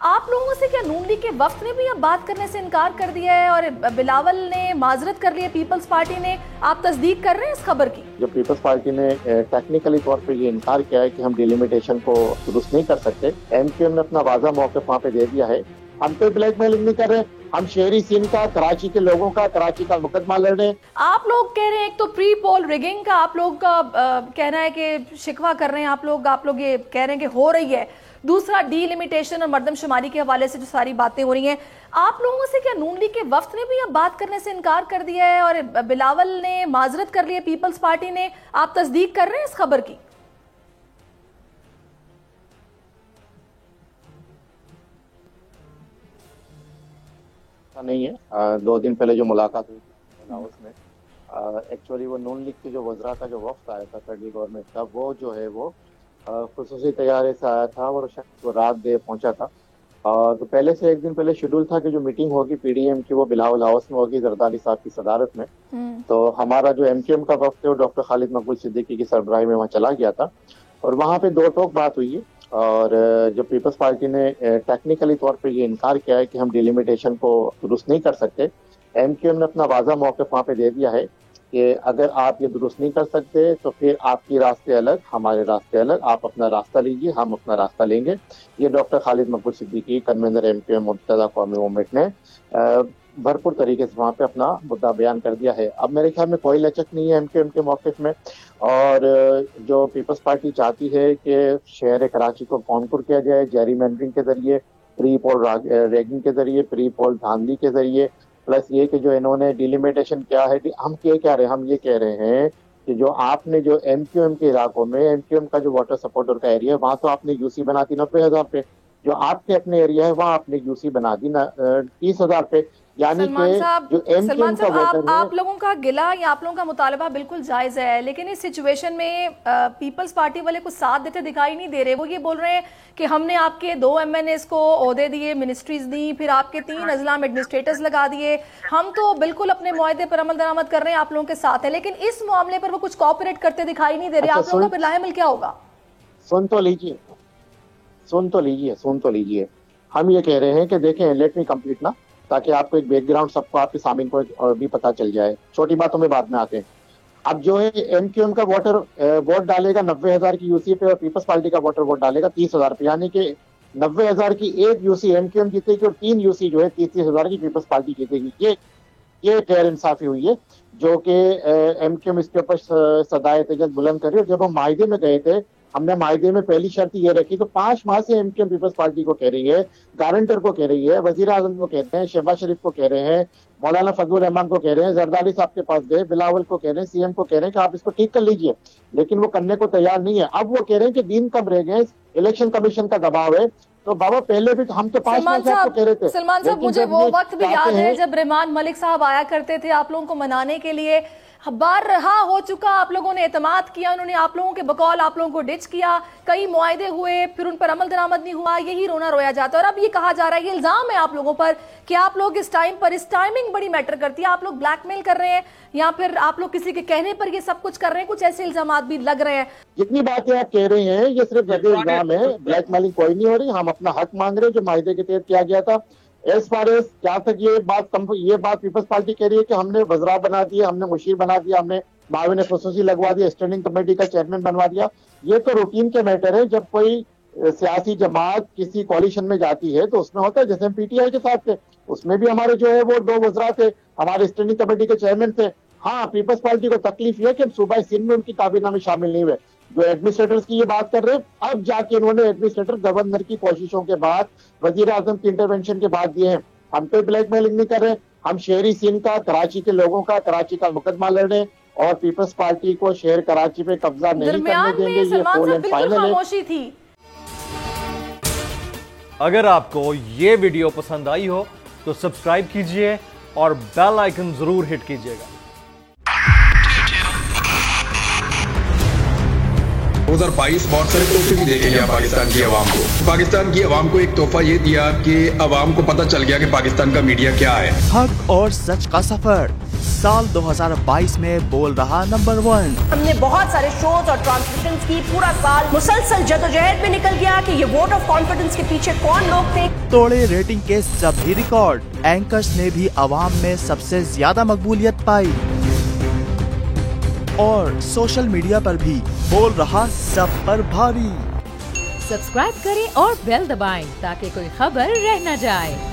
आप लोगों से क्या नून लीग के वफ्द ने भी अब बात करने से इनकार कर दिया है और बिलावल ने माजरत कर ली है, पीपल्स पार्टी ने? आप तस्दीक कर रहे हैं इस खबर की? जो पीपल्स पार्टी ने टेक्निकली तौर पे ये इनकार किया है कि हम डिलिमिटेशन को दुरुस्त नहीं कर सकते, एमक्यूएम ने अपना वाज़ा मौक़िफ़ वहाँ पे दे दिया है। हम तो ब्लैकमेलिंग नहीं कर रहे, हम शहरी सिंध का, कराची के लोगों का, कराची का मुकदमा लड़ रहे हैं। आप लोग कह रहे हैं एक तो प्री पोल रिगिंग का आप लोग का कहना है कि शिकवा कर रहे हैं, आप लोग ये कह रहे हैं कि हो रही है। दूसरा डीलिमिटेशन और मर्दमशुमारी के हवाले से जो सारी बातें हो रही हैं, आप लोगों से क्या नून लीग के वफ्द ने भी अब बात करने से इनकार कर दिया है और बिलावल ने माजरत कर ली है, पीपल्स पार्टी ने? आप तस्दीक कर रहे हैं इस खबर की? नहीं है। 2 दिन पहले जो मुलाकात हुई थी उसमें एक्चुअली वो नून लीग के जो वज़रा का जो वफ्द आया था फेडरल गवर्नमेंट का, वो जो है वो खुसूसी तैयारी से आया था और शायद वो रात देर पहुंचा था। तो पहले से 1 दिन पहले शेड्यूल था कि जो मीटिंग होगी पीडीएम की वो बिलावल हाउस में होगी, जरदारी साहब की सदारत में। तो हमारा जो एमक्यूएम का वफ्द है वो डॉक्टर खालिद मकबूल सिद्दीकी की सरबराही में वहाँ चला गया था और वहाँ पे 2 टोक बात हुई है। और जो पीपल्स पार्टी ने टेक्निकली तौर पे ये इनकार किया है कि हम डिलिमिटेशन को दुरुस्त नहीं कर सकते। एमक्यूएम ने अपना वाज़ा मौक़िफ़ वहाँ पे दे दिया है कि अगर आप ये दुरुस्त नहीं कर सकते तो फिर आपकी रास्ते अलग, हमारे रास्ते अलग, आप अपना रास्ता लीजिए, हम अपना रास्ता लेंगे। ये डॉक्टर खालिद मकबूल सिद्दीकी कन्वीनर एमक्यूएम मुत्तहदा कौमी मूवमेंट ने भरपूर तरीके से वहाँ पे अपना मुद्दा बयान कर दिया है। अब मेरे ख्याल में कोई लचक नहीं है एमक्यूएम के मौक़िफ़ में। और जो पीपल्स पार्टी चाहती है कि शहर कराची को कॉन्कर किया जाए जेरीमैंडरिंग के जरिए, प्री पोल रैगिंग के जरिए, प्री पोल धांधली के जरिए, प्लस ये कि जो इन्होंने डिलिमिटेशन किया है, हम ये कह रहे हैं, हम ये कह रहे हैं कि जो आपने जो एमक्यूएम के इलाकों में एमक्यूएम का जो वाटर सपोर्टर का एरिया है वहाँ तो आपने यूसी बना दी 90,000 पे, जो आपके अपने एरिया है वहाँ आपने यूसी बना दी 30,000 पे। यानी कि जो एमक्यूएम का वोटर है, आप लोगों का गिला या आप लोगों का मुतालबा बिल्कुल जायज है, लेकिन इस सिचुएशन में पीपल्स पार्टी वाले कुछ साथ देते दिखाई नहीं दे रहे। वो ये बोल रहे हैं कि हमने आपके 2 MNAs को ओहदे दिए, मिनिस्ट्रीज दी, फिर आपके 3 अजला में एडमिनिस्ट्रेटर्स लगा दिए, हम तो बिल्कुल अपने मुआहदे पर अमल दरामद कर रहे हैं, आप लोगों के साथ है, लेकिन इस मामले पर वो कुछ कोऑपरेट करते दिखाई नहीं दे रहे। आप लोगों का लाहेमिल क्या होगा? सुन तो लीजिए। हम ये कह रहे हैं कि देखें, लेट मी कंप्लीट ना, ताकि आपको एक बैकग्राउंड सबको आपके सामने को भी पता चल जाए। छोटी बातों में बाद में आते हैं। अब जो है एमक्यूएम का वोट डालेगा 90,000 की यूसी पे और पीपल्स पार्टी का वोट डालेगा 30,000 पे, यानी कि 90,000 की 1 यूसी एमक्यूएम जीतेगी और 3 यूसी जो है 30,000 की पीपल्स पार्टी जीतेगी। ये गैर इंसाफी हुई है जो कि एमक्यूएम इसके ऊपर सदाए तेजस बुलंद कर रही है। जब हम माहिदे में गए थे, हमने माहिदे में पहली शर्त ये रखी, तो 5 माह से एमक्यूएम पीपल्स पार्टी को कह रही है, गारंटर को कह रही है, वजीर आजम को कह रहे हैं, शहबाज शरीफ को कह रहे हैं, मौलाना फजलुर रहमान को कह रहे हैं, जरदारी साहब के पास गए, बिलावल को कह रहे हैं, सीएम को कह रहे हैं कि आप इसको ठीक कर लीजिए, लेकिन वो करने को तैयार नहीं है। अब वो कह रहे हैं कि दिन कम रह गए, इलेक्शन कमीशन का दबाव है। तो बाबा पहले भी हम तो 5 माह से आपको कह रहे थे। सलमान साहब, मुझे वो वक्त भी याद है जब रहमान मलिक साहब आया करते थे आप लोगों को मनाने के लिए। बार रहा हो चुका, आप लोगों ने एतमाद किया, उन्होंने आप लोगों के बकौल आप लोगों को डिच किया, कई मुआहदे हुए, फिर उन पर अमल दरामद नहीं हुआ, यही रोना रोया जाता है। और अब ये कहा जा रहा है, ये इल्जाम है आप लोगों पर कि आप लोग इस टाइमिंग बड़ी मैटर करती है, आप लोग ब्लैकमेल कर रहे हैं या फिर आप लोग किसी के कहने पर ये सब कुछ कर रहे हैं, कुछ ऐसे इल्जाम भी लग रहे हैं। जितनी बातें आप कह रहे हैं ये सिर्फ इल्जाम है, ब्लैकमेलिंग कोई नहीं हो रही। हम अपना हक मांग रहे हैं जो माहिदे के तहत किया गया था। एज फार एज क्या तक ये बात पीपल्स पार्टी कह रही है कि हमने वज़रा बना दिया, हमने मुशीर बना दिया, हमने माविन खसूसी लगवा दिया, स्टैंडिंग कमेटी का चेयरमैन बनवा दिया, ये तो रूटीन के मैटर है। जब कोई सियासी जमात किसी कोalition में जाती है तो उसमें होता है, जैसे हम पीटीआई के साथ थे, उसमें भी हमारे जो है वो 2 वज़रा थे, हमारे स्टैंडिंग कमेटी के चेयरमैन थे। हाँ, पीपल्स पार्टी को तकलीफ है कि हम सूबा सिंध में उनकी काबीना में शामिल नहीं हुए। जो एडमिनिस्ट्रेटर्स की ये बात कर रहे हैं, अब जाके इन्होंने एडमिनिस्ट्रेटर गवर्नर की कोशिशों के बाद, वजीर आजम की इंटरवेंशन के बाद दिए हैं। हम तो ब्लैकमेलिंग नहीं कर रहे, हम शहरी सिंध का, कराची के लोगों का, कराची का मुकदमा लड़ रहे हैं और पीपल्स पार्टी को शहर कराची पे कब्जा नहीं करने देंगे। ये फुल एंड फाइनल है। अगर आपको ये वीडियो पसंद आई हो तो सब्सक्राइब कीजिए और बेल आइकन जरूर हिट कीजिएगा। 2022 बहुत सारे तोहफे भी देके गया पाकिस्तान की आवाम को। पाकिस्तान की आवाम को एक तोहफा ये दिया कि आवाम को पता चल गया कि पाकिस्तान का मीडिया क्या है। हक और सच का सफर साल 2022 में बोल रहा नंबर 1। हमने बहुत सारे शोज और ट्रांसमिशंस की, पूरा साल मुसलसल जदोजहद में निकल गया कि ये वोट ऑफ कॉन्फिडेंस के पीछे कौन लोग थे। तोड़े रेटिंग के सभी रिकॉर्ड। एंकर्स ने भी अवाम में सबसे ज्यादा मकबूलियत पाई और सोशल मीडिया पर भी बोल रहा सब पर भारी। सब्सक्राइब करें और बेल दबाएं ताकि कोई खबर रह न जाए।